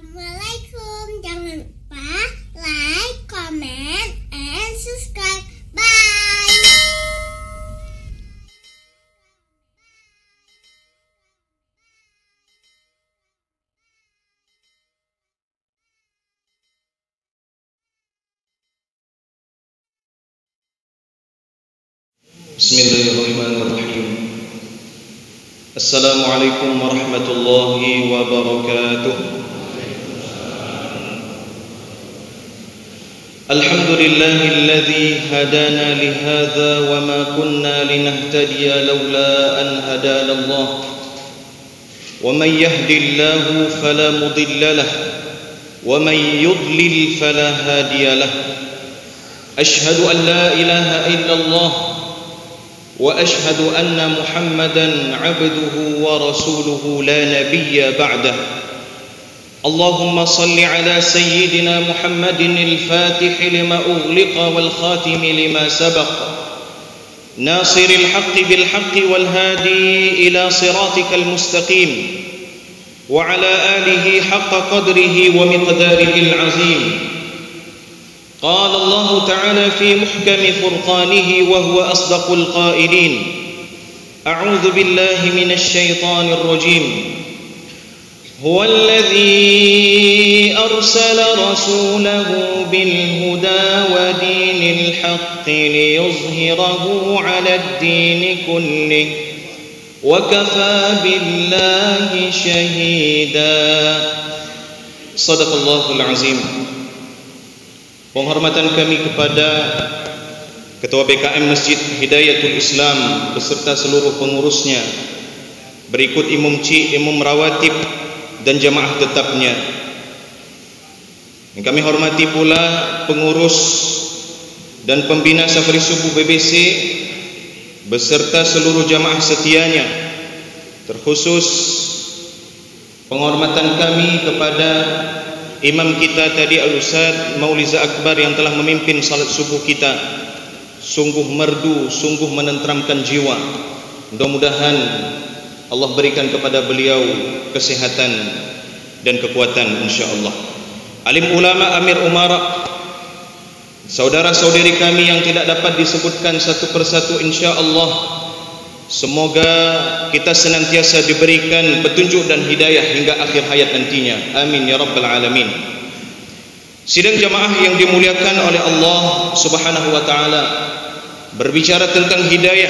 Assalamualaikum. Jangan lupa like, comment, and subscribe. Bye. Bismillahirrahmanirrahim. Assalamualaikum warahmatullahi wabarakatuh. Alhamdulillahilladzi hadana lihadza wa ma kunna linahtadiya laula an hadana Allah. Wa man yahdillahu fala mudilla lahu wa man yudlil fala hadiya lahu. Ashhadu an la ilaha illallah وأشهد أن محمدًا عبده ورسوله لا نبي بعده. اللهم صل على سيدنا محمد الفاتح لما أغلق والخاتم لما سبق ناصر الحق بالحق والهادي إلى صراطك المستقيم وعلى آله حق قدره ومقداره العظيم. قال الله تعالى في محكم فرقانه وهو أصدق القائلين: أعوذ بالله من الشيطان الرجيم. هو الذي أرسل رسوله بالهدى ودين الحق ليظهره على الدين كله وكفى بالله شهيدا. صدق الله العظيم. Penghormatan kami kepada Ketua BKM Masjid Hidayatul Islam beserta seluruh pengurusnya, berikut Imam Cik, Imam Rawatib dan jamaah tetapnya. Yang kami hormati pula pengurus dan pembina Safari Subuh BBC beserta seluruh jamaah setianya. Terkhusus penghormatan kami kepada Imam kita tadi Al-Ustaz Mauliza Akbar yang telah memimpin salat subuh kita. Sungguh merdu, sungguh menenteramkan jiwa. Mudah-mudahan Allah berikan kepada beliau kesehatan dan kekuatan insya-Allah. Alim ulama Amir Umara, saudara-saudari kami yang tidak dapat disebutkan satu persatu insya-Allah. Semoga kita senantiasa diberikan petunjuk dan hidayah hingga akhir hayat nantinya. Amin ya rabbal alamin. Sidang jamaah yang dimuliakan oleh Allah Subhanahu wa taala, berbicara tentang hidayah,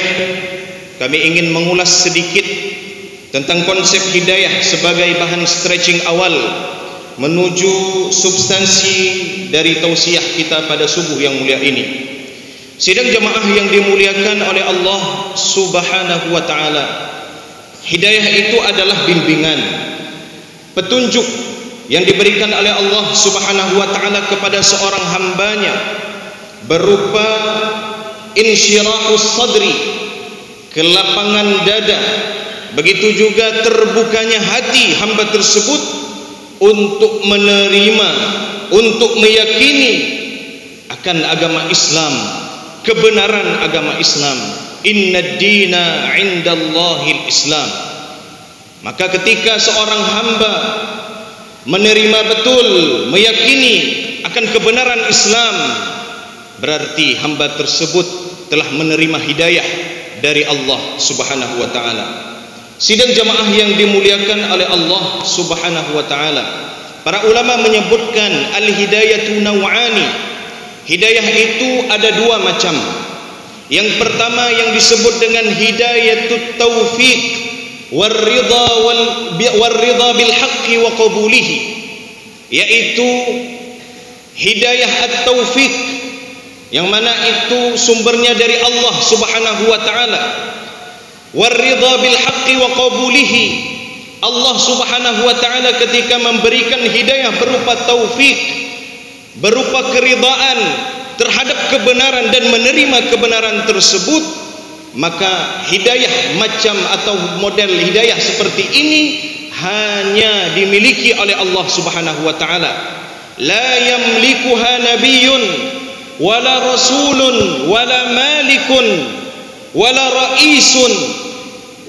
kami ingin mengulas sedikit tentang konsep hidayah sebagai bahan stretching awal menuju substansi dari tausiah kita pada subuh yang mulia ini. Sidang jamaah yang dimuliakan oleh Allah Subhanahu wa taala, hidayah itu adalah bimbingan, petunjuk yang diberikan oleh Allah Subhanahu wa taala kepada seorang hambanya berupa insyirahus sadri, kelapangan dada, begitu juga terbukanya hati hamba tersebut untuk menerima, untuk meyakini akan agama Islam, kebenaran agama Islam. Innad dina 'indallahil Islam. Maka ketika seorang hamba menerima betul, meyakini akan kebenaran Islam, berarti hamba tersebut telah menerima hidayah dari Allah Subhanahu wa taala. Sidang jamaah yang dimuliakan oleh Allah Subhanahu wa taala, para ulama menyebutkan al-hidayatu naw'ani. Hidayah itu ada dua macam. Yang pertama yang disebut dengan hidayatut taufiq warridha bil haqqi wa qabulihi, yaitu hidayah at-taufiq yang mana itu sumbernya dari Allah Subhanahu wa taala. Warridha bil haqqi wa qabulihi, Allah Subhanahu wa taala ketika memberikan hidayah berupa taufik, berupa keridaan terhadap kebenaran dan menerima kebenaran tersebut, maka hidayah macam atau model hidayah seperti ini hanya dimiliki oleh Allah Subhanahu wa taala. La yamlikuha nabiyyun wala rasulun wala malikun wala raisun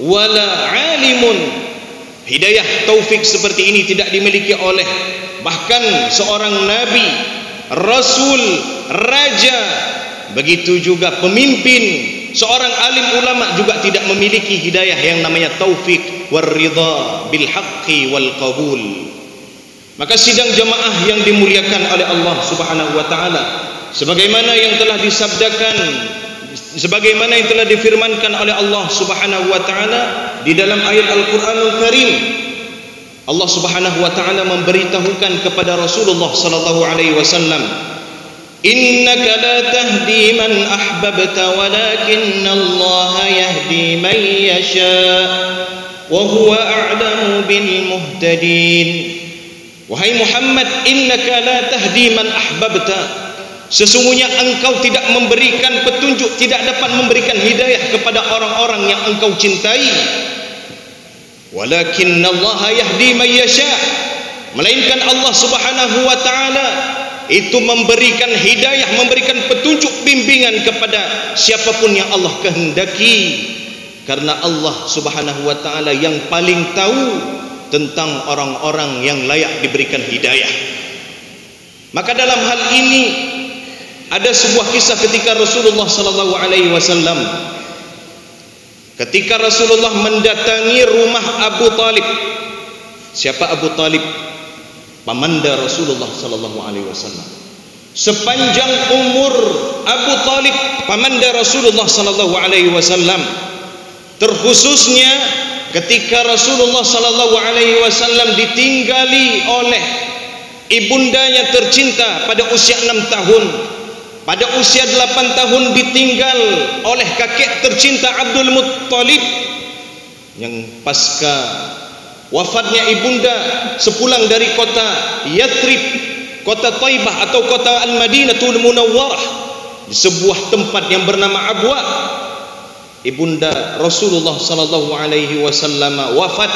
wala alimun. Hidayah taufik seperti ini tidak dimiliki oleh bahkan seorang nabi, rasul, raja, begitu juga pemimpin, seorang alim ulama juga tidak memiliki hidayah yang namanya taufik war ridha bil haqqi wal qabul. Maka sidang jamaah yang dimuliakan oleh Allah Subhanahu wa taala, sebagaimana yang telah disabdakan, sebagaimana yang telah difirmankan oleh Allah Subhanahu wa taala di dalam ayat Al-Qur'anul Karim, Allah Subhanahu wa taala memberitahukan kepada Rasulullah sallallahu alaihi wasallam, innaka la tahdi man ahbabta walakinallaha yahdi man yasha wa huwa a'lamu bil muhtadin. Wahai Muhammad, innaka la tahdi man ahbabta, sesungguhnya engkau tidak memberikan petunjuk, tidak dapat memberikan hidayah kepada orang-orang yang engkau cintai. Walakinallaha yahdi man yasha, melainkan Allah Subhanahu wa taala itu memberikan hidayah, memberikan petunjuk, bimbingan kepada siapapun yang Allah kehendaki. Karena Allah Subhanahu wa taala yang paling tahu tentang orang-orang yang layak diberikan hidayah. Maka dalam hal ini ada sebuah kisah ketika Rasulullah sallallahu alaihi wasallam, ketika Rasulullah mendatangi rumah Abu Talib. Siapa Abu Talib? Pamanda Rasulullah sallallahu alaihi wasallam. Sepanjang umur Abu Talib pamanda Rasulullah sallallahu alaihi wasallam, terkhususnya ketika Rasulullah sallallahu alaihi wasallam ditinggali oleh ibundanya tercinta pada usia 6 tahun, pada usia 8 tahun ditinggal oleh kakek tercinta Abdul Muttalib, yang pasca wafatnya ibunda sepulang dari kota Yathrib, kota Taibah atau kota Al-Madinatul Munawwarah, di sebuah tempat yang bernama Abwa, ibunda Rasulullah sallallahu alaihi wasallam wafat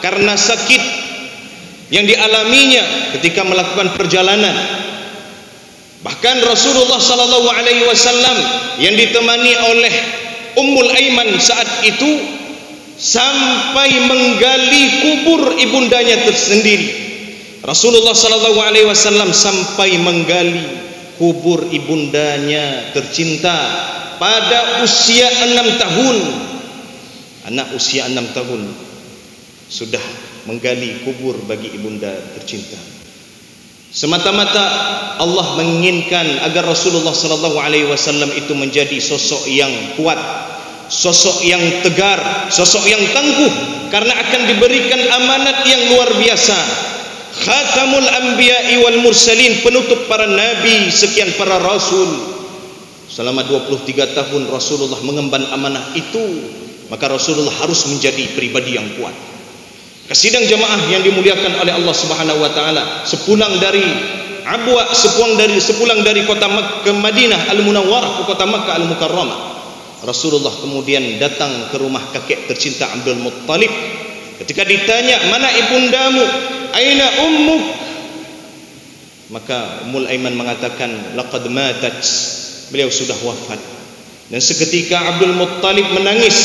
karena sakit yang dialaminya ketika melakukan perjalanan. Bahkan Rasulullah sallallahu alaihi wasallam yang ditemani oleh Ummul Aiman saat itu sampai menggali kubur ibundanya tersendiri. Rasulullah sallallahu alaihi wasallam sampai menggali kubur ibundanya tercinta pada usia 6 tahun. Anak usia 6 tahun sudah menggali kubur bagi ibunda tercinta. Semata-mata Allah menginginkan agar Rasulullah sallallahu alaihi wasallam itu menjadi sosok yang kuat, sosok yang tegar, sosok yang tangguh, karena akan diberikan amanat yang luar biasa. Khatamul anbiya'i wal mursalin, penutup para nabi sekian para rasul. Selama 23 tahun Rasulullah mengemban amanah itu, maka Rasulullah harus menjadi pribadi yang kuat. Kesidang jemaah yang dimuliakan oleh Allah Subhanahu wa taala, sepulang dari Abwa, sepulang dari kota Makkah Madinah Al-Munawwarah ke kota Makkah Al-Mukarramah, Rasulullah kemudian datang ke rumah kakek tercinta Abdul Muttalib. Ketika ditanya, "Mana ibundamu? Aina ummuk?" Maka Ummul Aiman mengatakan, "Laqad matat." Beliau sudah wafat. Dan seketika Abdul Muttalib menangis,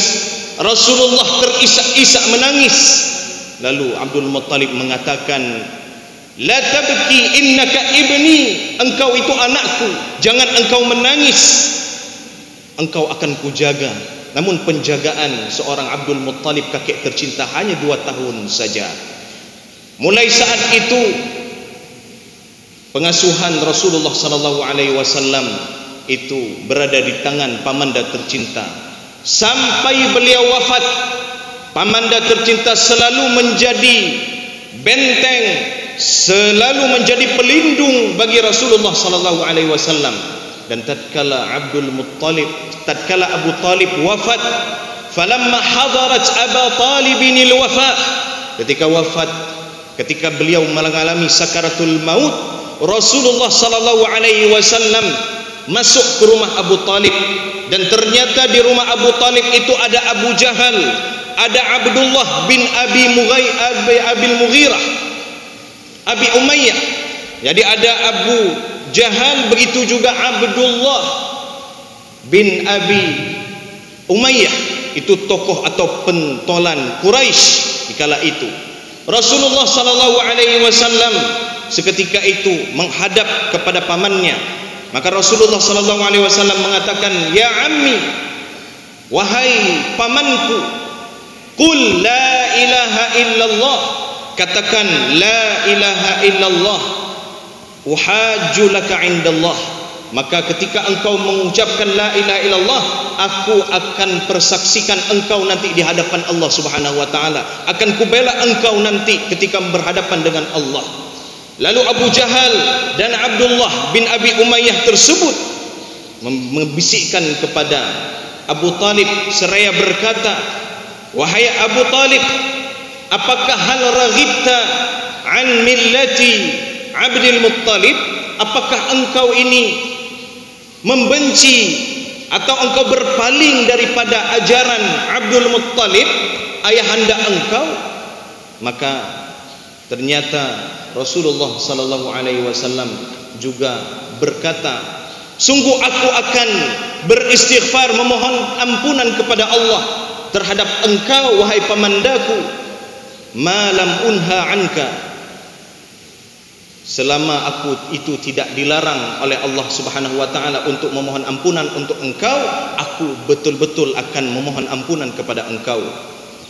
Rasulullah terisak-isak menangis. Lalu Abdul Muttalib mengatakan, "La tabki, innaka ibni." Engkau itu anakku, jangan engkau menangis. Engkau akan kujaga. Namun penjagaan seorang Abdul Muttalib kakek tercinta hanya 2 tahun saja. Mulai saat itu pengasuhan Rasulullah sallallahu alaihi wasallam itu berada di tangan pamanda tercinta sampai beliau wafat. Pamanda tercinta selalu menjadi benteng, selalu menjadi pelindung bagi Rasulullah sallallahu alaihi wasallam. Dan tatkala Abu Talib wafat, falamma hadarat Abu Talibin al-wafa, ketika wafat, ketika beliau mengalami sakaratul maut, Rasulullah sallallahu alaihi wasallam masuk ke rumah Abu Talib, dan ternyata di rumah Abu Talib itu ada Abu Jahal, ada Abdullah bin Abi Mughirah, Abi Umayyah. Jadi ada Abu Jahal, begitu juga Abdullah bin Abi Umayyah, itu tokoh atau pentolan Quraisy di kala itu. Rasulullah sallallahu alaihi wasallam seketika itu menghadap kepada pamannya. Maka Rasulullah sallallahu alaihi wasallam mengatakan, "Ya ammi, wahai pamanku, qul la ilaha illallah." Katakan la ilaha illallah, uhajju laka indallah. Maka ketika engkau mengucapkan la ilaha illallah, aku akan persaksikan engkau nanti di hadapan Allah Subhanahu wa taala, akan kubela engkau nanti ketika berhadapan dengan Allah. Lalu Abu Jahal dan Abdullah bin Abi Umayyah tersebut membisikkan kepada Abu Talib seraya berkata, "Wahai Abu Talib, apakah hal raghibta an millati Abdul Muttalib? Apakah engkau ini membenci atau engkau berpaling daripada ajaran Abdul Muttalib, ayahanda engkau?" Maka ternyata Rasulullah sallallahu alaihi wasallam juga berkata, "Sungguh aku akan beristighfar, memohon ampunan kepada Allah terhadap engkau wahai pamandaku, malam unha anka, selama aku itu tidak dilarang oleh Allah Subhanahu wa taala untuk memohon ampunan untuk engkau, aku betul-betul akan memohon ampunan kepada engkau,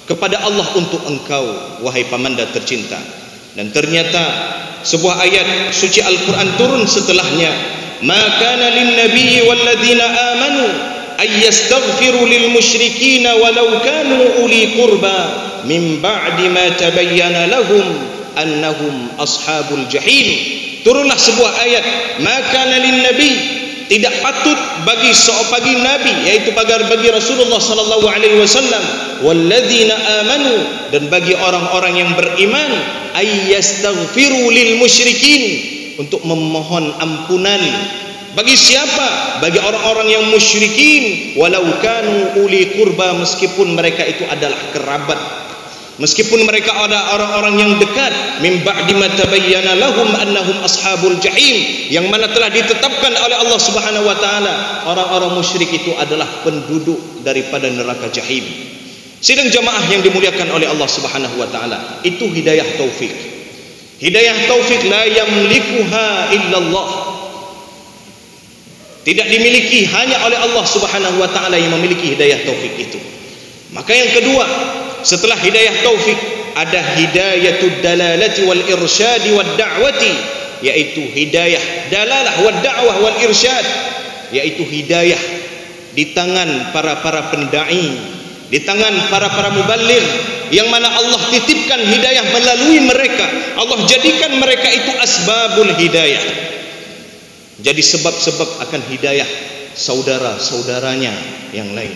kepada Allah untuk engkau wahai pamanda tercinta." Dan ternyata sebuah ayat suci Al-Quran turun setelahnya, "Ma kana lin nabiyyi wal ladzina amanu ay yastaghfiru lil musyrikin walau kanu uli qurba min ba'di ma tabayyana lahum annahum ashabul jahim." Turunlah sebuah ayat, "Maka lin nabi," tidak patut bagi seorang nabi, yaitu bagi Rasulullah sallallahu alaihi wasallam, "walladzina amanu," dan bagi orang-orang yang beriman, "ay yastaghfiru lil musyrikin," untuk memohon ampunan bagi siapa? Bagi orang-orang yang musyrikin, walau kanu uli qurba, meskipun mereka itu adalah kerabat, meskipun mereka ada orang-orang yang dekat, min ba'di ma tabayyana lahum annahum ashabul jahim, yang mana telah ditetapkan oleh Allah Subhanahu wa taala orang-orang musyrik itu adalah penduduk daripada neraka jahim. Sidang jamaah yang dimuliakan oleh Allah Subhanahu wa taala, itu hidayah taufik. Hidayah taufik la yamlikuha illallah, tidak dimiliki hanya oleh Allah Subhanahu wa taala yang memiliki hidayah taufik itu. Maka yang kedua, setelah hidayah taufik, ada hidayatud dalalati wal irsyadi wad da'wati, yaitu hidayah dalalah wad da'wah wal irsyad, yaitu hidayah di tangan para pendai, di tangan para muballigh, yang mana Allah titipkan hidayah melalui mereka. Allah jadikan mereka itu asbabul hidayah, jadi sebab-sebab akan hidayah saudara-saudaranya yang lain.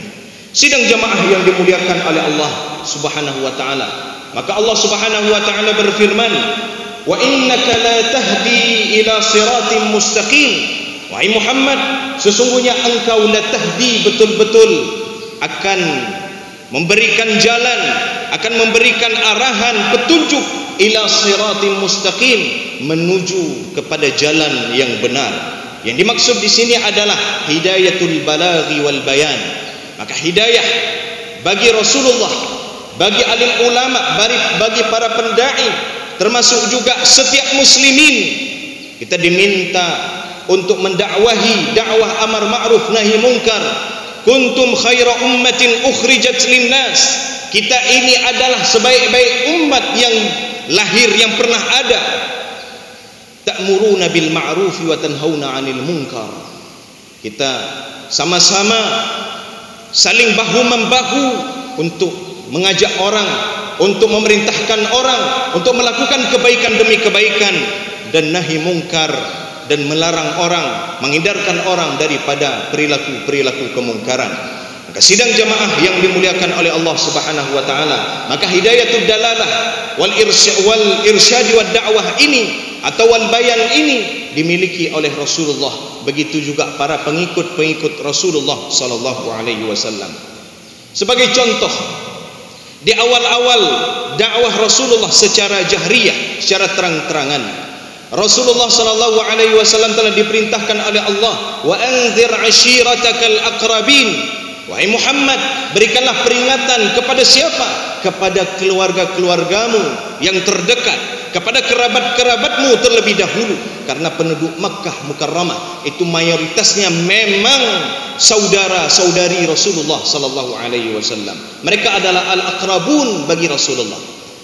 Sidang jamaah yang dimuliakan oleh Allah Subhanahu wa taala, maka Allah Subhanahu wa taala berfirman, "Wa innaka la tahdi ila siratim mustaqim." Wahai Muhammad, sesungguhnya engkau la tahdi, betul-betul akan memberikan jalan, akan memberikan arahan, petunjuk, ila siratim mustaqim, menuju kepada jalan yang benar. Yang dimaksud di sini adalah hidayatul balaghi wal bayan. Maka hidayah bagi Rasulullah, bagi alim ulama, bagi para pendai, termasuk juga setiap muslimin, kita diminta untuk mendakwahi dakwah amar ma'ruf nahi munkar. Kuntum khaira ummatin ukhrijat linnas, kita ini adalah sebaik-baik umat yang lahir, yang pernah ada. Ta'muruna bil ma'rufi wa tanhauna 'anil munkar. Kita sama-sama saling bahu-membahu untuk mengajak orang, untuk memerintahkan orang untuk melakukan kebaikan demi kebaikan, dan nahi mungkar, dan melarang orang, menghindarkan orang daripada perilaku-perilaku kemungkaran. Maka sidang jamaah yang dimuliakan oleh Allah Subhanahu wa taala, maka hidayatul dalalah wal irsyad wad da'wah ini atau wal bayan ini dimiliki oleh Rasulullah, begitu juga para pengikut-pengikut Rasulullah sallallahu alaihi wasallam. Sebagai contoh, di awal-awal dakwah Rasulullah secara jahriyah, secara terang-terangan, Rasulullah sallallahu alaihi wasallam telah diperintahkan oleh Allah, wa anzir ashiratakal aqrabin. Wahai Muhammad, berikanlah peringatan kepada siapa? Kepada keluarga-keluargamu yang terdekat, kepada kerabat-kerabatmu terlebih dahulu, karena penduduk Makkah Mukarramah itu mayoritasnya memang saudara-saudari Rasulullah sallallahu alaihi wasallam. Mereka adalah al-aqrabun bagi Rasulullah.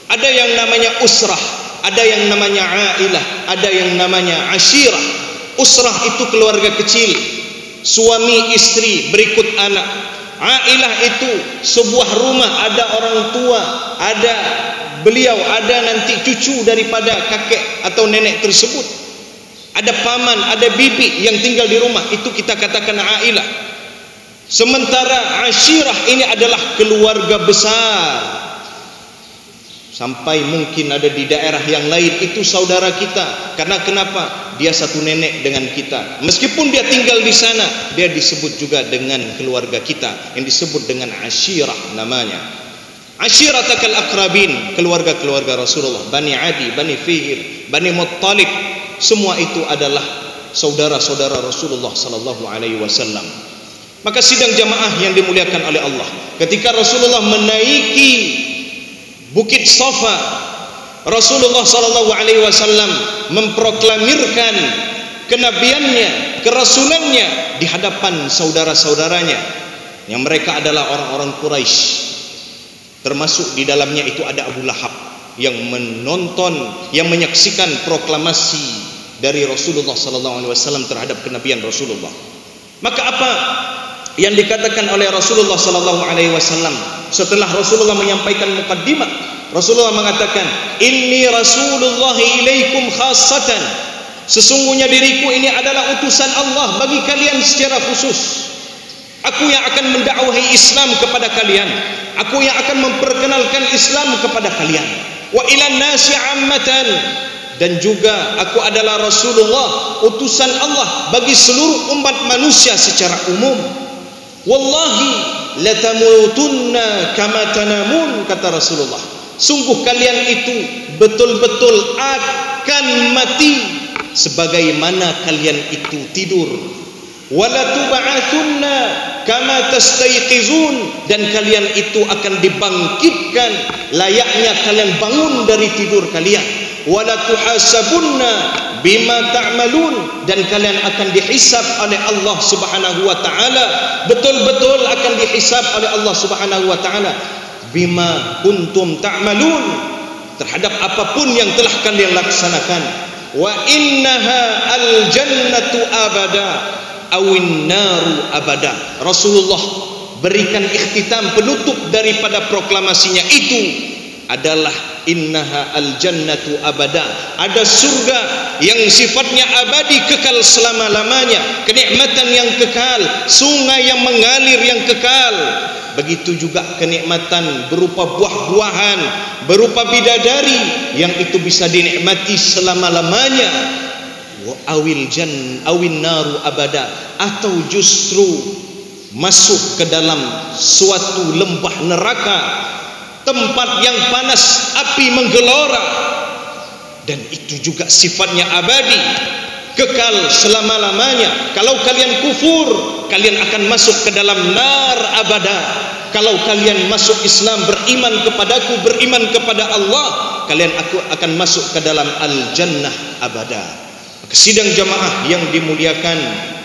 Ada yang namanya usrah, ada yang namanya ailah, ada yang namanya ashirah. Usrah itu keluarga kecil, suami istri berikut anak. Ailah itu sebuah rumah, ada orang tua, ada beliau, ada nanti cucu daripada kakek atau nenek tersebut, ada paman, ada bibi yang tinggal di rumah, itu kita katakan ailah. Sementara ashirah ini adalah keluarga besar, sampai mungkin ada di daerah yang lain itu saudara kita. Karena kenapa? Dia satu nenek dengan kita. Meskipun dia tinggal di sana, dia disebut juga dengan keluarga kita, yang disebut dengan ashirah namanya. Ashiratakal akrabin, keluarga-keluarga Rasulullah, Bani Adi, Bani Fihir, Bani Muttalib, semua itu adalah saudara-saudara Rasulullah sallallahu alaihi wasallam. Maka sidang jamaah yang dimuliakan oleh Allah, ketika Rasulullah menaiki Bukit Safa, Rasulullah sallallahu alaihi wasallam memproklamirkan kenabiannya, kerasulannya di hadapan saudara-saudaranya yang mereka adalah orang-orang Quraisy. Termasuk di dalamnya itu ada Abu Lahab yang menonton, yang menyaksikan proklamasi dari Rasulullah sallallahu alaihi wasallam terhadap kenabian Rasulullah. Maka apa yang dikatakan oleh Rasulullah sallallahu alaihi wasallam setelah Rasulullah menyampaikan muqaddimah? Rasulullah mengatakan, "Inni Rasulullah ilaikum khassatan." Sesungguhnya diriku ini adalah utusan Allah bagi kalian secara khusus. Aku yang akan mendakwahi Islam kepada kalian. Aku yang akan memperkenalkan Islam kepada kalian. Wa ilan nasi ammatan, dan juga aku adalah Rasulullah, utusan Allah bagi seluruh umat manusia secara umum. Wallahi latamutunna kama tanamun, kata Rasulullah. Sungguh kalian itu betul-betul akan mati sebagaimana kalian itu tidur. Wala tub'atsunna kama tastayqizun, dan kalian itu akan dibangkitkan layaknya kalian bangun dari tidur kalian. Wala tuhasabunna bima ta'malun, dan kalian akan dihisab oleh Allah Subhanahu wa taala, betul-betul akan dihisab oleh Allah Subhanahu wa taala bima kuntum ta'malun, terhadap apapun yang telah kalian laksanakan. Wa innaha al-jannatu abada awin naru abada. Rasulullah berikan ikhtitam, penutup daripada proklamasinya itu adalah innaha al-jannatu abada. Ada surga yang sifatnya abadi, kekal selama-lamanya, kenikmatan yang kekal, sungai yang mengalir yang kekal. Begitu juga kenikmatan berupa buah-buahan, berupa bidadari yang itu bisa dinikmati selama-lamanya. Awin naru abada, atau justru masuk ke dalam suatu lembah neraka, tempat yang panas, api menggelora, dan itu juga sifatnya abadi, kekal selama-lamanya. Kalau kalian kufur, kalian akan masuk ke dalam nar abada. Kalau kalian masuk Islam, beriman kepadaku, beriman kepada Allah, kalian akan masuk ke dalam al-jannah abada. Sidang jamaah yang dimuliakan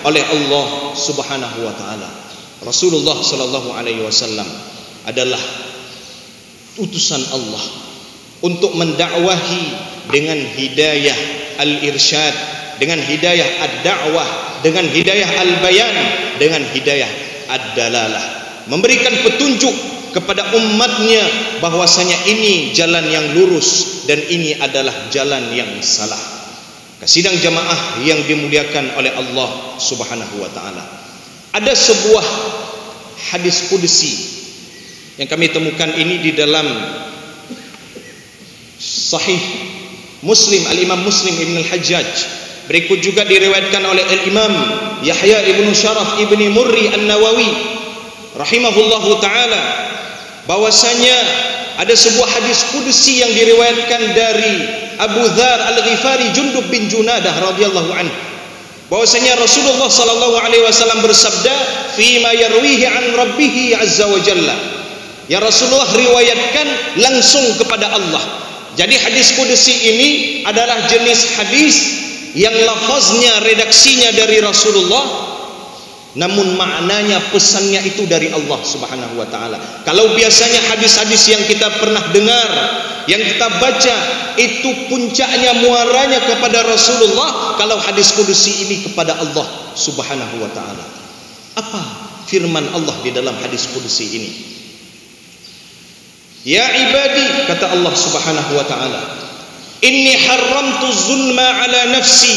oleh Allah Subhanahu wa taala, Rasulullah sallallahu alaihi wasallam adalah utusan Allah untuk mendakwahi dengan hidayah al-irsyad, dengan hidayah ad-da'wah, dengan hidayah al-bayan, dengan hidayah ad-dalalah, memberikan petunjuk kepada umatnya bahwasanya ini jalan yang lurus dan ini adalah jalan yang salah. Sidang jamaah yang dimuliakan oleh Allah Subhanahu wa taala, ada sebuah hadis qudsi yang kami temukan ini di dalam Sahih Muslim, Al-Imam Muslim Ibn Al-Hajjaj. Berikut juga diriwayatkan oleh Al-Imam Yahya Ibn Syaraf Ibn Murri An-Nawawi rahimahullahu ta'ala, bahwasanya ada sebuah hadis qudsi yang diriwayatkan dari Abu Dzar Al-Ghifari Jundub bin Junadah radhiyallahu anhu, bahwasanya Rasulullah sallallahu alaihi wasallam bersabda, "Fima yarwihi an rabbih azza wa jalla." Ya Rasulullah riwayatkan langsung kepada Allah Jadi hadis qudsi ini adalah jenis hadis yang lafaznya, redaksinya dari Rasulullah, namun maknanya, pesannya itu dari Allah Subhanahu wa taala. Kalau biasanya hadis-hadis yang kita pernah dengar, yang kita baca, itu puncaknya, muaranya kepada Rasulullah. Kalau hadis qudsi ini kepada Allah Subhanahu wa taala. Apa firman Allah di dalam hadis qudsi ini? Ya ibadi, kata Allah Subhanahu wa taala, inni haramtu zulma ala nafsi,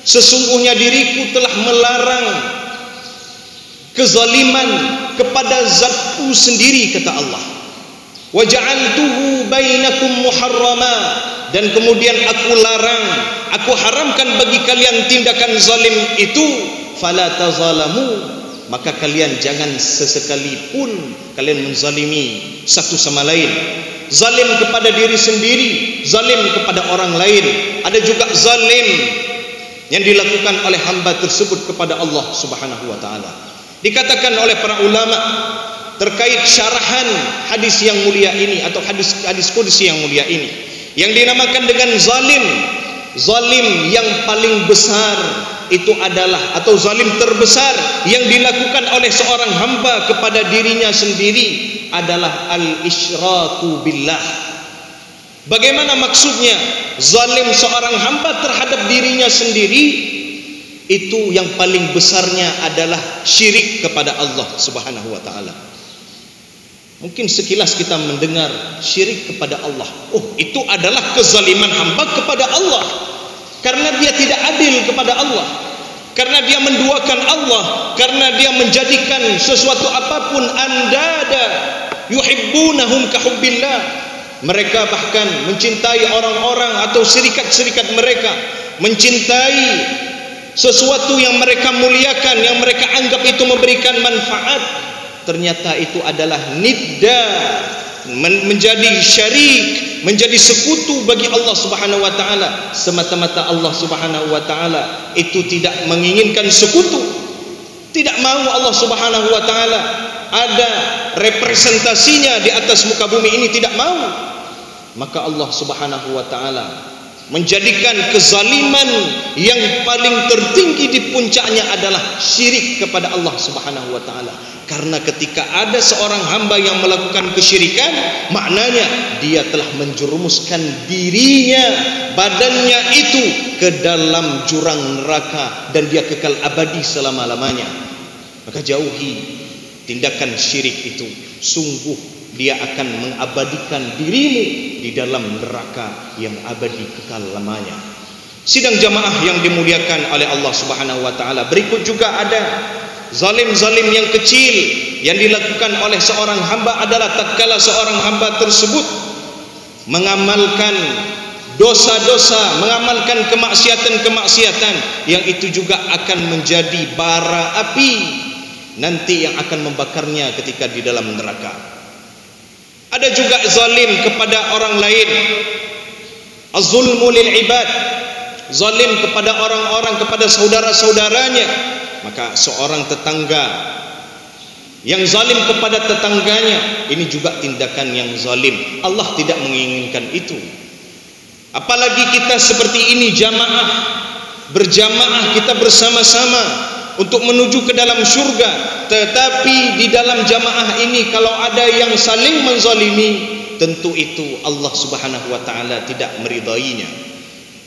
sesungguhnya diriku telah melarang kezaliman kepada zatku sendiri, kata Allah. Wa ja'altuhu bainakum muharrama, dan kemudian aku larang, aku haramkan bagi kalian tindakan zalim itu. Fala tazalamu, maka kalian jangan sesekali-pun kalian menzalimi satu sama lain. Zalim kepada diri sendiri, zalim kepada orang lain. Ada juga zalim yang dilakukan oleh hamba tersebut kepada Allah Subhanahu wa taala. Dikatakan oleh para ulama terkait syarahan hadis yang mulia ini, atau hadis qudsi yang mulia ini, yang dinamakan dengan zalim, zalim yang paling besar itu adalah, atau zalim terbesar yang dilakukan oleh seorang hamba kepada dirinya sendiri adalah al-isyraku billah. Bagaimana maksudnya? Zalim seorang hamba terhadap dirinya sendiri itu yang paling besarnya adalah syirik kepada Allah Subhanahu wa taala. Mungkin sekilas kita mendengar syirik kepada Allah, oh itu adalah kezaliman hamba kepada Allah, karena dia tidak adil kepada Allah, karena dia menduakan Allah, karena dia menjadikan sesuatu apapun andada, yuhibbunahum kahubbillah. Mereka bahkan mencintai orang-orang atau syirikat-syirikat mereka, mencintai sesuatu yang mereka muliakan, yang mereka anggap itu memberikan manfaat, ternyata itu adalah nidda, menjadi syarik, menjadi sekutu bagi Allah Subhanahu wa taala. Semata-mata Allah Subhanahu wa taala itu tidak menginginkan sekutu, tidak mau Allah Subhanahu wa taala ada representasinya di atas muka bumi ini, tidak mau. Maka Allah Subhanahu wa taala menjadikan kezaliman yang paling tertinggi di puncaknya adalah syirik kepada Allah Subhanahu wa taala. Karena ketika ada seorang hamba yang melakukan kesyirikan, maknanya dia telah menjerumuskan dirinya, badannya itu ke dalam jurang neraka, dan dia kekal abadi selama-lamanya. Maka jauhi tindakan syirik itu, sungguh dia akan mengabadikan dirimu di dalam neraka yang abadi kekal lamanya. Sidang jamaah yang dimuliakan oleh Allah Subhanahu wa taala, berikut juga ada zalim-zalim yang kecil yang dilakukan oleh seorang hamba adalah tatkala seorang hamba tersebut mengamalkan dosa-dosa, mengamalkan kemaksiatan-kemaksiatan yang itu juga akan menjadi bara api nanti yang akan membakarnya ketika di dalam neraka. Ada juga zalim kepada orang lain, az-zulmu lil ibad, zalim kepada orang-orang, kepada saudara-saudaranya. Maka seorang tetangga yang zalim kepada tetangganya, ini juga tindakan yang zalim. Allah tidak menginginkan itu. Apalagi kita seperti ini jamaah, berjamaah, kita bersama-sama untuk menuju ke dalam syurga, tetapi di dalam jamaah ini kalau ada yang saling menzalimi, tentu itu Allah Subhanahu wa taala tidak meridainya.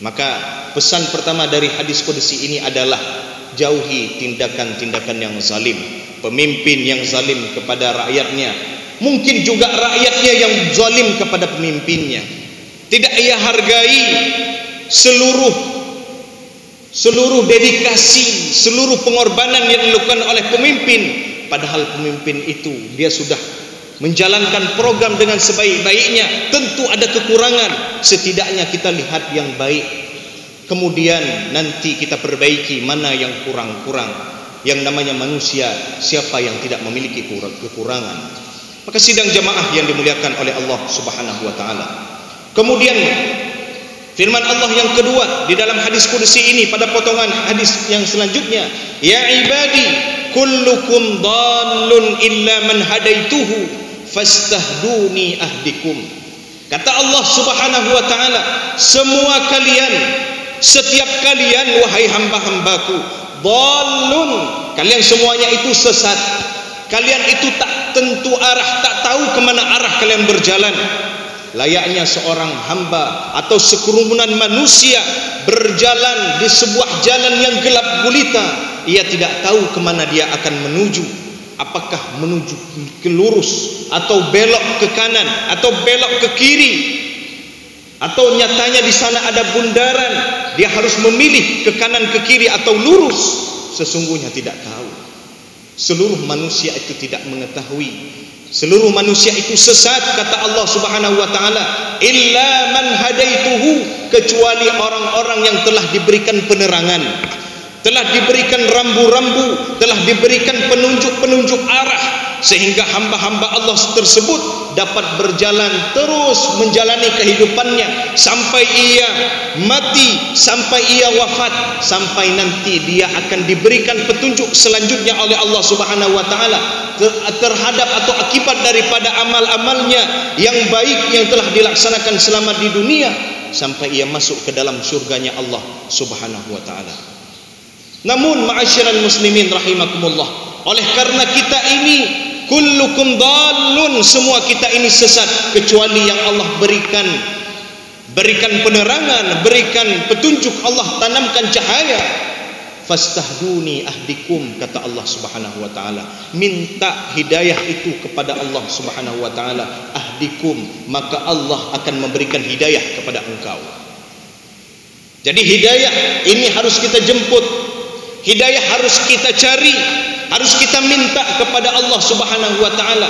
Maka pesan pertama dari hadis qudsi ini adalah jauhi tindakan-tindakan yang zalim. Pemimpin yang zalim kepada rakyatnya, mungkin juga rakyatnya yang zalim kepada pemimpinnya. Tidak ia hargai seluruh dedikasi, seluruh pengorbanan yang dilakukan oleh pemimpin, padahal pemimpin itu dia sudah menjalankan program dengan sebaik-baiknya. Tentu ada kekurangan, setidaknya kita lihat yang baik, kemudian nanti kita perbaiki mana yang kurang-kurang. Yang namanya manusia, siapa yang tidak memiliki kekurangan? Maka sidang jamaah yang dimuliakan oleh Allah Subhanahu wa taala, kemudian firman Allah yang kedua di dalam hadis qudsi ini pada potongan hadis yang selanjutnya, ya ibadi kullukum dhallun illa man hadaituhu fastahduni ahdikum. Kata Allah Subhanahu wa taala, semua kalian, setiap kalian wahai hamba-hambaku, dhalun, kalian semuanya itu sesat. Kalian itu tak tentu arah, tak tahu kemana arah kalian berjalan. Layaknya seorang hamba atau sekerumunan manusia berjalan di sebuah jalan yang gelap gulita. Ia tidak tahu kemana dia akan menuju. Apakah menuju ke lurus, atau belok ke kanan, atau belok ke kiri, atau nyatanya di sana ada bundaran, dia harus memilih ke kanan, ke kiri, atau lurus. Sesungguhnya tidak tahu. Seluruh manusia itu tidak mengetahui. Seluruh manusia itu sesat, kata Allah Subhanahu wa taala, illa man hadaituhu, kecuali orang-orang yang telah diberikan penerangan, telah diberikan rambu-rambu, telah diberikan penunjuk-penunjuk arah, sehingga hamba-hamba Allah tersebut dapat berjalan terus menjalani kehidupannya sampai ia mati, sampai ia wafat, sampai nanti dia akan diberikan petunjuk selanjutnya oleh Allah Subhanahu wa taala terhadap atau akibat daripada amal-amalnya yang baik yang telah dilaksanakan selama di dunia, sampai ia masuk ke dalam surganya Allah Subhanahu wa taala. Namun ma'asyiral muslimin rahimakumullah, oleh karena kita ini kullukum dhalun, semua kita ini sesat kecuali yang Allah berikan penerangan, berikan petunjuk, Allah tanamkan cahaya. Fastahduni ahdikum, kata Allah Subhanahu wa taala, minta hidayah itu kepada Allah Subhanahu wa taala, ahdikum, maka Allah akan memberikan hidayah kepada engkau. Jadi hidayah ini harus kita jemput, hidayah harus kita cari, harus kita minta kepada Allah Subhanahu wa taala.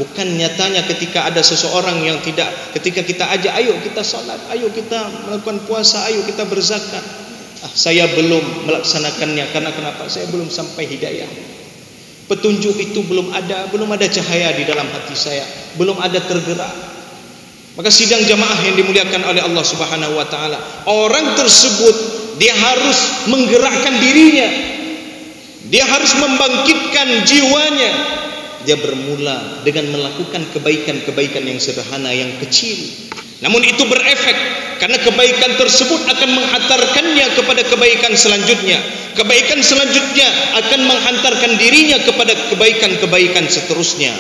Bukan nyatanya ketika ada seseorang yang tidak, ketika kita ajak, ayo kita salat, ayo kita melakukan puasa, ayo kita berzakat, saya belum melaksanakannya karena kenapa? Saya belum sampai hidayah. Petunjuk itu belum ada cahaya di dalam hati saya, belum ada tergerak. Maka sidang jamaah yang dimuliakan oleh Allah Subhanahu wa taala, orang tersebut dia harus menggerakkan dirinya, dia harus membangkitkan jiwanya. Dia bermula dengan melakukan kebaikan-kebaikan yang sederhana, yang kecil, namun itu berefek, karena kebaikan tersebut akan menghantarkannya kepada kebaikan selanjutnya. Kebaikan selanjutnya akan menghantarkan dirinya kepada kebaikan-kebaikan seterusnya.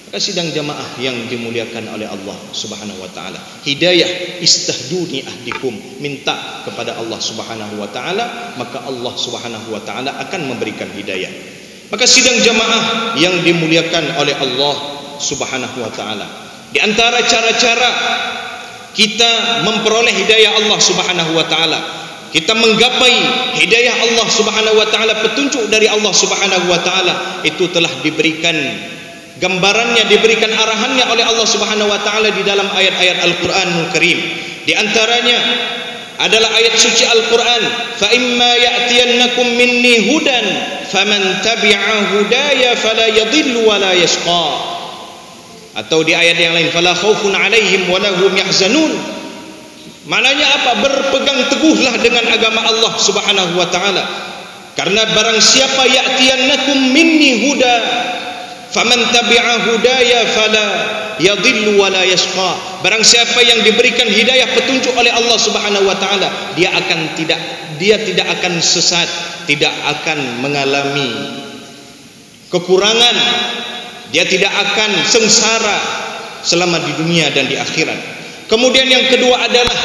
Maka sidang jamaah yang dimuliakan oleh Allah Subhanahu wa taala, hidayah, istahduni ahdikum, minta kepada Allah Subhanahu wa taala, maka Allah Subhanahu wa taala akan memberikan hidayah. Maka sidang jamaah yang dimuliakan oleh Allah Subhanahu wa taala, di antara cara-cara kita memperoleh hidayah Allah Subhanahu wa taala, kita menggapai hidayah Allah Subhanahu wa taala, petunjuk dari Allah Subhanahu wa taala, itu telah diberikan gambarannya, diberikan arahannya oleh Allah Subhanahu wa taala di dalam ayat-ayat Al-Qur'anul Karim. Di antaranya adalah ayat suci Al-Qur'an, fa imma ya'tiyannakum minni hudan faman tabi'a hudaya fala yadhillu wa la yashqa. Atau di ayat yang lain, fala khaufun 'alaihim wa lahum yahzanun. Maknanya apa? Berpegang teguhlah dengan agama Allah Subhanahu wa taala, karena barang siapa ya'tiyannakum minni huda faman tabi'a hudaya fala yadhillu wa la yashqa. Barang siapa yang diberikan hidayah, petunjuk oleh Allah Subhanahu wa taala, dia tidak akan sesat, tidak akan mengalami kekurangan, dia tidak akan sengsara selama di dunia dan di akhirat. Kemudian yang kedua adalah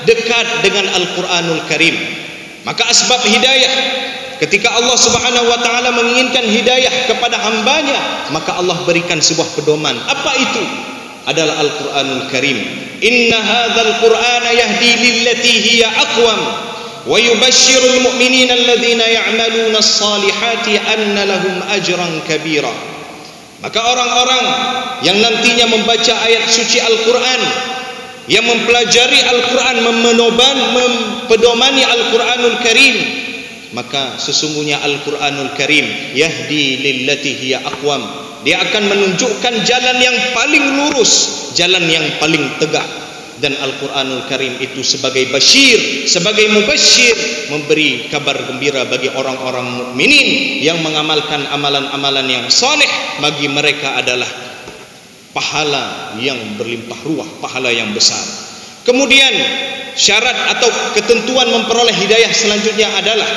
dekat dengan Al-Qur'anul Karim. Maka asbab hidayah, ketika Allah Subhanahu wa taala menginginkan hidayah kepada hambanya, maka Allah berikan sebuah pedoman. Apa itu? Adalah Al-Qur'anul Karim. Inna hadzal Qur'ana yahdi lillati hiya aqwam wa yubashshirul mu'minina alladhina ya'maluna as-salihati anna lahum ajran kabira. Maka orang-orang yang nantinya membaca ayat suci Al-Qur'an, yang mempelajari Al-Qur'an, mempedomani Al-Qur'anul Karim, maka sesungguhnya Al-Qur'anul Karim yahdi lillati hiya aqwam, dia akan menunjukkan jalan yang paling lurus, jalan yang paling tegak. Dan Al-Qur'anul Karim itu sebagai basyir, sebagai mubasyir, memberi kabar gembira bagi orang-orang mukminin yang mengamalkan amalan-amalan yang saleh. Bagi mereka adalah pahala yang berlimpah ruah, pahala yang besar. Kemudian syarat atau ketentuan memperoleh hidayah selanjutnya adalah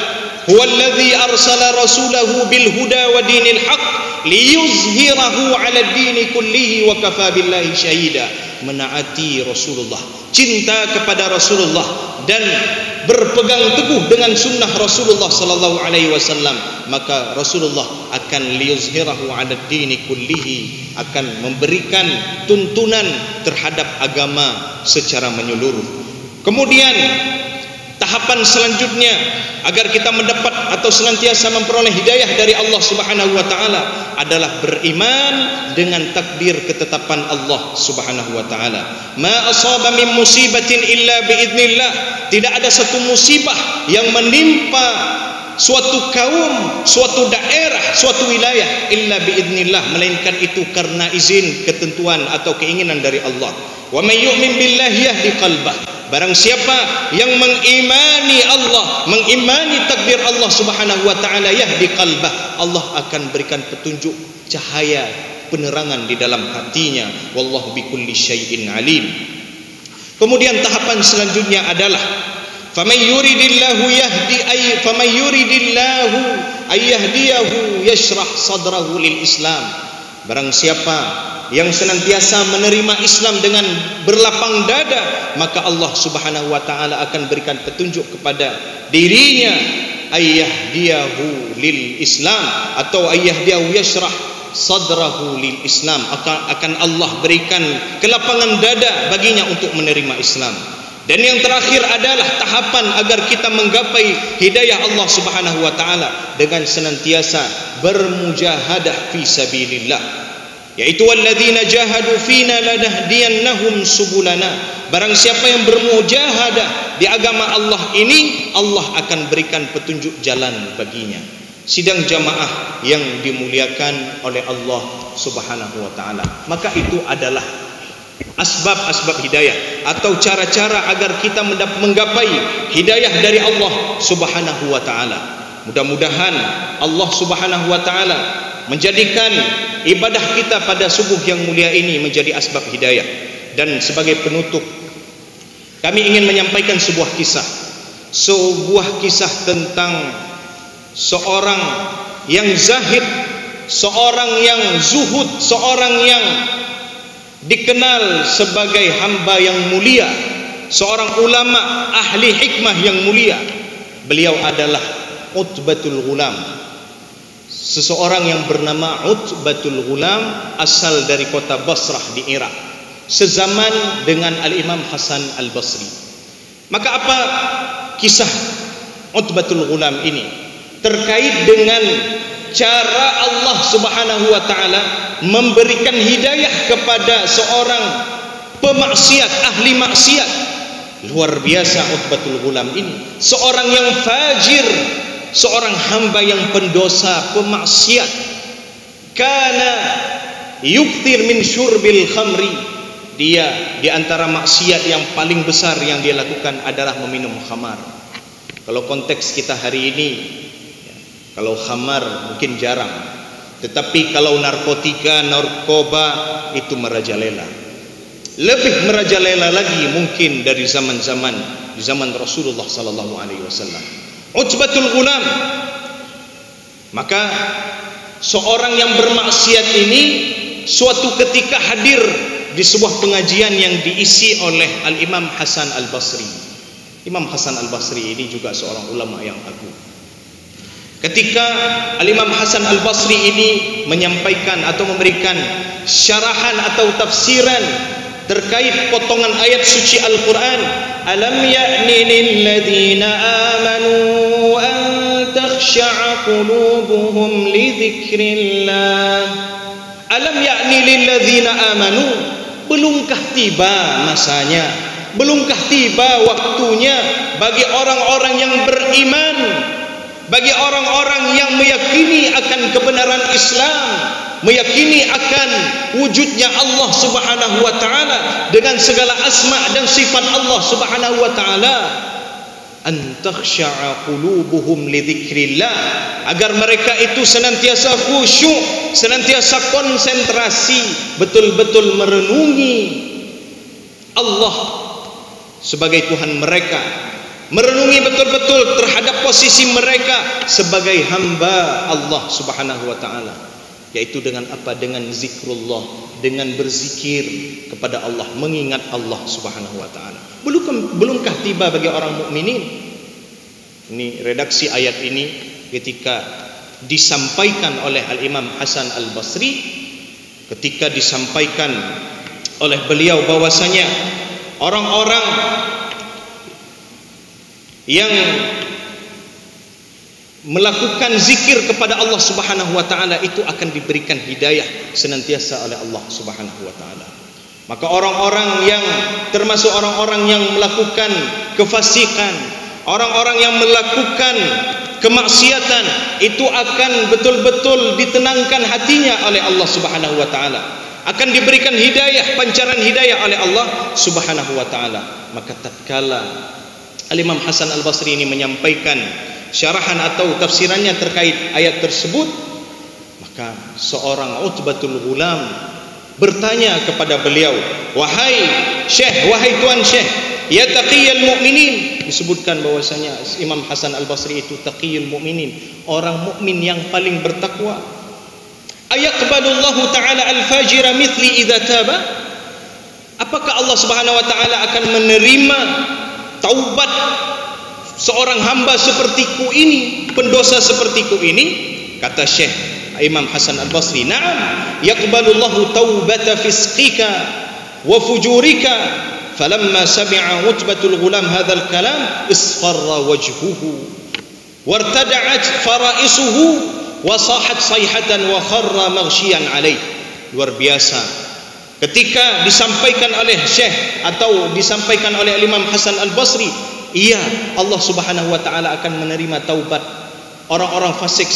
huwallazi arsala rasulahu bil huda wa dinil haq liyuzhirahu 'ala ad-dini kullihi wa kafa billahi syahida. Menaati Rasulullah, cinta kepada Rasulullah, dan berpegang teguh dengan sunnah Rasulullah sallallahu alaihi wasallam, maka Rasulullah akan liyuzhirahu 'ala ad-dini kullihi, akan memberikan tuntunan terhadap agama secara menyeluruh. Kemudian tahapan selanjutnya agar kita mendapat atau senantiasa memperoleh hidayah dari Allah Subhanahu wa taala adalah beriman dengan takdir ketetapan Allah Subhanahu wa taala. Ma asaba min musibatin illa biidznillah. Tidak ada satu musibah yang menimpa suatu kaum, suatu daerah, suatu wilayah illa biidznillah, melainkan itu karena izin, ketentuan atau keinginan dari Allah. Wa may yu'min billahi yahdi qalbah. Barang siapa yang mengimani Allah, mengimani takdir Allah Subhanahu wa taala, yahdi qalbah, Allah akan berikan petunjuk, cahaya, penerangan di dalam hatinya. Wallahu bikulli syai'in alim. Kemudian tahapan selanjutnya adalah faman yuridillahu yahdi faman yuridillahu ayyahdiyahu yashrah sadrahu lil Islam. Barang siapa yang senantiasa menerima Islam dengan berlapang dada, maka Allah Subhanahu wa taala akan berikan petunjuk kepada dirinya, ayyahdiyahu lil Islam, atau ayyahdiyahu yashrah sadrahu lil Islam, akan Allah berikan kelapangan dada baginya untuk menerima Islam. Dan yang terakhir adalah tahapan agar kita menggapai hidayah Allah Subhanahu wa taala dengan senantiasa bermujahadah fi sabilillah, yaitu walladzina jahadu fina lanahdiyannahum subulana. Barang siapa yang bermujahadah di agama Allah ini, Allah akan berikan petunjuk jalan baginya. Sidang jamaah yang dimuliakan oleh Allah Subhanahu wa taala, maka itu adalah asbab-asbab hidayah atau cara-cara agar kita menggapai hidayah dari Allah Subhanahu wa taala. Mudah-mudahan Allah Subhanahu wa taala menjadikan ibadah kita pada subuh yang mulia ini menjadi asbab hidayah. Dan sebagai penutup, kami ingin menyampaikan sebuah kisah tentang seorang yang zahid, seorang yang zuhud, seorang yang dikenal sebagai hamba yang mulia, seorang ulama ahli hikmah yang mulia. Beliau adalah Utbatul Ghulam, seseorang yang bernama Utbatul Ghulam, asal dari kota Basrah di Irak, sezaman dengan Al-Imam Hasan Al-Basri. Maka apa kisah Utbatul Ghulam ini? Terkait dengan cara Allah Subhanahu wa taala memberikan hidayah kepada seorang pemaksiat, ahli maksiat. Luar biasa Utbatul Ghulam ini, seorang yang fajir, seorang hamba yang pendosa, pemaksiat. Kana yukthir min syurbil khamri. Dia di antara maksiat yang paling besar yang dia lakukan adalah meminum khamar. Kalau konteks kita hari ini, kalau khamar mungkin jarang, tetapi kalau narkotika, narkoba itu merajalela. Lebih merajalela lagi mungkin dari zaman Rasulullah sallallahu alaihi wasallam. Utbatul Ghulam. Maka seorang yang bermaksiat ini suatu ketika hadir di sebuah pengajian yang diisi oleh Al-Imam Hasan Al-Basri. Imam Hasan Al-Basri ini juga seorang ulama yang agung. Ketika Al-Imam Hasan Al-Basri ini menyampaikan atau memberikan syarahan atau tafsiran terkait potongan ayat suci Al-Quran, alam ya'ni lilladzina amanu an takhsha'a qulubuhum li dzikrillah. Alam ya'ni lilladzina amanu, belumkah tiba masanya, belumkah tiba waktunya bagi orang-orang yang beriman, bagi orang-orang yang meyakini akan kebenaran Islam, meyakini akan wujudnya Allah Subhanahu wa taala dengan segala asma dan sifat Allah Subhanahu wa taala. an takhsha'a qulubuhum li dzikrillah, agar mereka itu senantiasa khusyuk, senantiasa konsentrasi, betul-betul merenungi Allah sebagai Tuhan mereka, merenungi betul-betul terhadap posisi mereka sebagai hamba Allah Subhanahu wa taala, yaitu dengan apa? Dengan zikrullah, dengan berzikir kepada Allah, mengingat Allah Subhanahu wa taala. Belumkah tiba bagi orang mukminin? Ini redaksi ayat ini ketika disampaikan oleh Al-Imam Hasan Al-Basri, ketika disampaikan oleh beliau bahwasanya orang-orang yang melakukan zikir kepada Allah Subhanahu wa taala itu akan diberikan hidayah senantiasa oleh Allah Subhanahu wa taala. Maka orang-orang yang termasuk orang-orang yang melakukan kefasikan, orang-orang yang melakukan kemaksiatan, itu akan betul-betul ditenangkan hatinya oleh Allah Subhanahu wa taala, akan diberikan hidayah, pancaran hidayah oleh Allah Subhanahu wa taala. Maka tatkala Al-Imam Hasan Al-Basri ini menyampaikan syarahan atau tafsirannya terkait ayat tersebut, maka seorang Utbatul Ghulam bertanya kepada beliau, wahai Syekh, wahai Tuan Syekh, ya taqiyal mu'minin. Disebutkan bahwasanya Imam Hasan Al-Basri itu taqiyul mu'minin, orang mukmin yang paling bertakwa. Ayaqbalullahu ta'ala al-fajira mithli idza taba? Apakah Allah Subhanahu wa taala akan menerima taubat seorang hamba sepertiku ini, pendosa sepertiku ini? Kata Syekh Imam Hasan Al-Basri, na'am, yaqbalullahu taubata fisqika wa fujurika. Falamma sami'a Utbatul Ghulam hadzal kalam isfarra wajhuhu wartada'at fara'isuhu wa sahat sayhatan wa kharra maghsyian alaih. Luar biasa ketika disampaikan oleh Syekh atau disampaikan oleh Imam Hasan Al-Basri, iya, Allah Subhanahu wa taala akan menerima taubat orang-orang fasik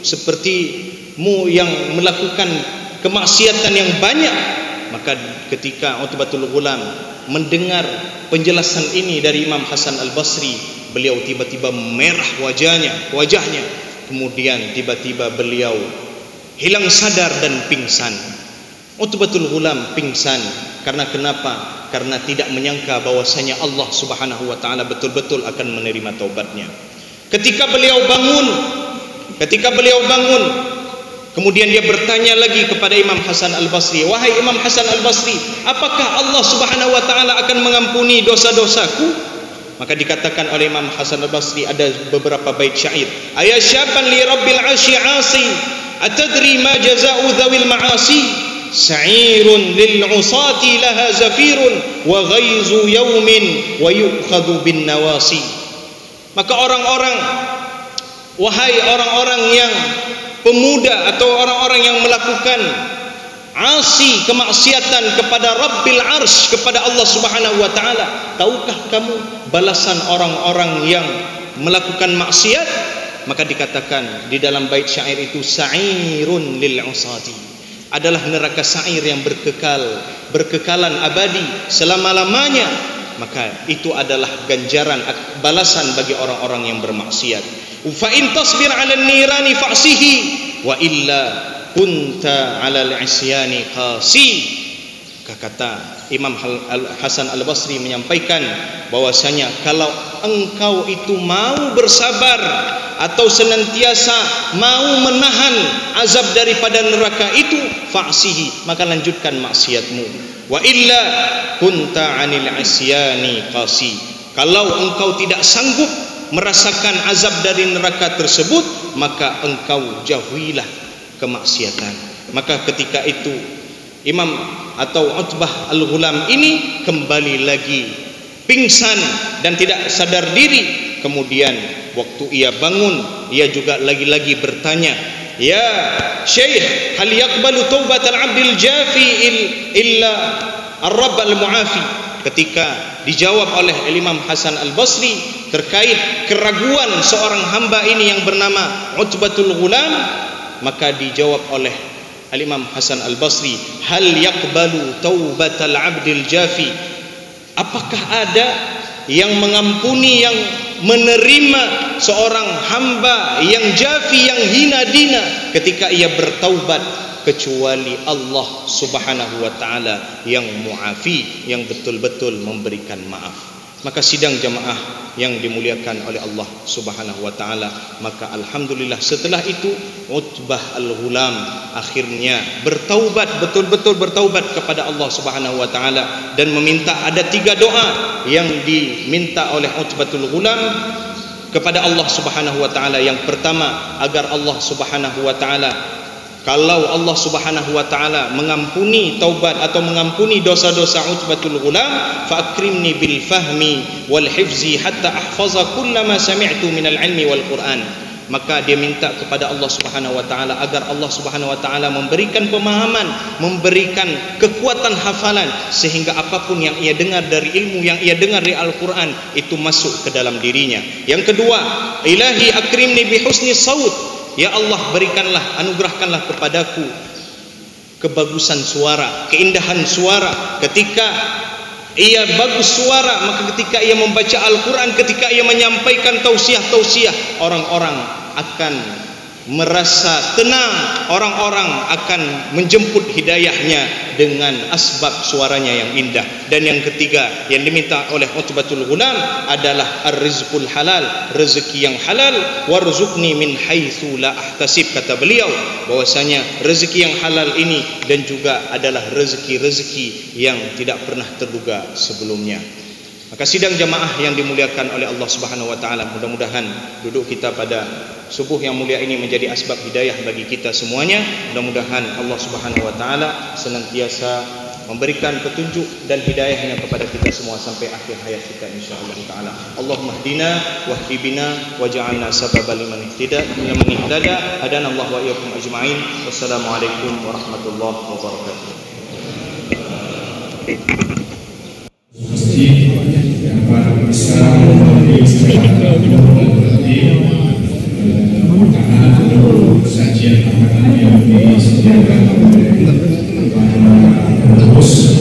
sepertimu yang melakukan kemaksiatan yang banyak. Maka ketika Utbatul Ghulam mendengar penjelasan ini dari Imam Hasan Al-Basri, beliau tiba-tiba merah wajahnya, kemudian tiba-tiba beliau hilang sadar dan pingsan. Utbatul Ghulam pingsan karena kenapa? Karena tidak menyangka bahwasanya Allah Subhanahu wa taala betul-betul akan menerima taubatnya. Ketika beliau bangun, kemudian dia bertanya lagi kepada Imam Hasan Al-Basri, wahai Imam Hasan Al-Basri, apakah Allah Subhanahu wa taala akan mengampuni dosa-dosaku? Maka dikatakan oleh Imam Hasan Al-Basri, ada beberapa bait syair, ayya syaban li rabbil 'arsy 'asi atadri ma jazaa'u dzawil ma'asi sa'irun lil 'usati laha zafirun wa ghaizu yawmin wa yu'khadhu bin nawasi. Maka wahai orang-orang yang pemuda atau orang-orang yang melakukan asi, kemaksiatan kepada Rabbil Arsy, kepada Allah Subhanahu wa taala, tahukah kamu balasan orang-orang yang melakukan maksiat? Maka dikatakan di dalam bait syair itu, sa'irun lil 'usati, adalah neraka sa'ir yang berkekalan abadi selama-lamanya. Maka itu adalah ganjaran, balasan bagi orang-orang yang bermaksiat. Fa in tasbir 'alan nirani fa'sihi wa illa kunta 'alal 'isyani qasi. Kata Imam Hasan Al-Basri menyampaikan bahwasanya kalau engkau itu mau bersabar atau senantiasa mau menahan azab daripada neraka itu, fa'sihi, maka lanjutkan maksiatmu. Wa illa kunta 'anil 'isyani qasi. Kalau engkau tidak sanggup merasakan azab dari neraka tersebut, maka engkau jauhilah kemaksiatan. Maka ketika itu Imam atau Utbah Al-Ghulam ini kembali lagi pingsan dan tidak sadar diri. Kemudian waktu ia bangun, ia juga lagi-lagi bertanya, ya Syekh, hal yaqbalu taubatal 'abdil jafi illa ar-rabb al-mu'afi? Ketika dijawab oleh Imam Hasan Al-Basri terkait keraguan seorang hamba ini yang bernama Utbatul Ghulam, maka dijawab oleh Al-Imam Hasan Al-Basri, hal yaqbalu taubatal 'abdil jafi? Apakah ada yang mengampuni, yang menerima seorang hamba yang jafi, yang hina dina ketika ia bertaubat, kecuali Allah Subhanahu wa taala yang muafi, yang betul-betul memberikan maaf. Maka sidang jamaah yang dimuliakan oleh Allah Subhanahu wa taala, maka alhamdulillah setelah itu Utbah Al-Ghulam akhirnya bertaubat, betul-betul bertaubat kepada Allah Subhanahu wa taala dan meminta, ada 3 doa yang diminta oleh Utbatul Ghulam kepada Allah Subhanahu wa taala. Yang pertama, agar Allah Subhanahu wa taala, kalau Allah Subhanahu wa taala mengampuni taubat atau mengampuni dosa-dosa Utbatul Ghulam, fa akrimni bil fahmi wal hifzi hatta ahfaza kullama sami'tu minal ilmi wal Quran. Maka dia minta kepada Allah Subhanahu wa taala agar Allah Subhanahu wa taala memberikan pemahaman, memberikan kekuatan hafalan, sehingga apapun yang ia dengar dari ilmu yang ia dengar dari Al-Quran itu masuk ke dalam dirinya. Yang kedua, ilahi akrimni bi husni saut. Ya Allah, berikanlah, anugerahkanlah kepadaku kebagusan suara, keindahan suara. Ketika ia bagus suara, maka ketika ia membaca Al-Quran, ketika ia menyampaikan tausiah-tausiah, orang-orang akan merasa tenang, orang-orang akan menjemput hidayahnya dengan asbab suaranya yang indah. Dan yang ketiga yang diminta oleh Utbatul Ghulam adalah ar-rizqul halal, rezeki yang halal. Warzuqni min haitsu la ahtasib, kata beliau bahwasanya rezeki yang halal ini dan juga adalah rezeki-rezeki yang tidak pernah terduga sebelumnya. Maka sidang jamaah yang dimuliakan oleh Allah Subhanahu wa taala, mudah-mudahan duduk kita pada subuh yang mulia ini menjadi asbab hidayah bagi kita semuanya. Mudah-mudahan Allah Subhanahu wa taala senantiasa memberikan petunjuk dan hidayahnya kepada kita semua sampai akhir hayat kita insyaallah taala. Allahumma hdina wahdi bina waj'alna sababan liman ihtada hadana Allah wa iyyakum ajma'in. Wassalamualaikum warahmatullahi wabarakatuh. Dapat bisa memberi istirahat karena untuk sajian makanan yang disediakan oleh para host